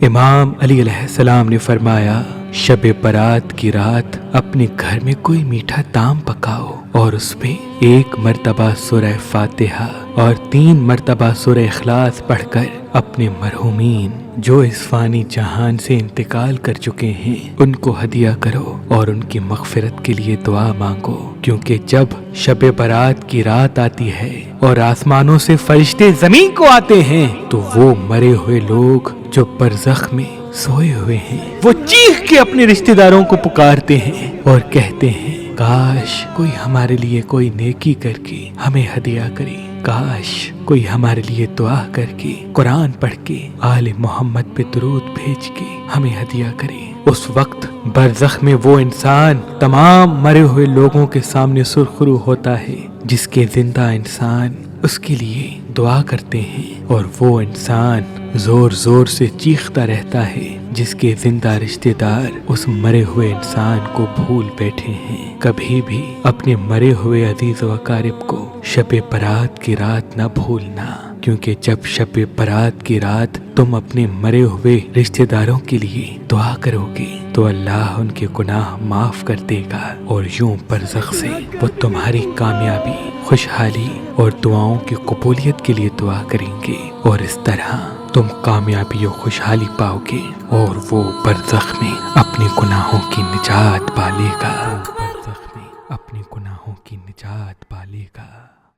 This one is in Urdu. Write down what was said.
امام علی علیہ السلام نے فرمایا، شب برات کی رات اپنے گھر میں کوئی میٹھا طعام پکاؤ اور اس پہ 1 مرتبہ سورہ فاتحہ اور 3 مرتبہ سورہ اخلاص پڑھ کر اپنے مرحومین جو اس فانی جہان سے انتقال کر چکے ہیں ان کو ہدیہ کرو اور ان کی مغفرت کے لیے دعا مانگو، کیونکہ جب شب برات کی رات آتی ہے اور آسمانوں سے فرشتے زمین کو آتے ہیں تو وہ مرے ہوئے لوگ جو برزخ میں سوئے ہوئے ہیں وہ چیخ کے اپنے رشتہ داروں کو پکارتے ہیں اور کہتے ہیں، کاش کوئی ہمارے لیے کوئی نیکی کر کے ہمیں ہدیہ کرے، کاش کوئی ہمارے لیے دعا کر کے قرآن پڑھ کے آل محمد پہ درود بھیج کے ہمیں ہدیہ کرے۔ اس وقت برزخ میں وہ انسان تمام مرے ہوئے لوگوں کے سامنے سرخرو ہوتا ہے جس کے زندہ انسان اس کے لیے دعا کرتے ہیں، اور وہ انسان زور زور سے چیختا رہتا ہے جس کے زندہ رشتہ دار اس مرے ہوئے انسان کو بھول بیٹھے ہیں۔ کبھی بھی اپنے مرے ہوئے عزیز و اقارب کو شب برات کی رات نہ بھولنا، کیونکہ جب شب برات کی رات تم اپنے مرے ہوئے رشتہ داروں کے لیے دعا کرو گے تو اللہ ان کے گناہ معاف کر دے گا، اور یوں برزخ سے وہ تمہاری کامیابی، خوشحالی اور دعاؤں کی قبولیت کے لیے دعا کریں گے، اور اس طرح تم کامیابی و خوشحالی پاؤ گے اور وہ برزخ میں اپنے گناہوں کی نجات پا لے گا۔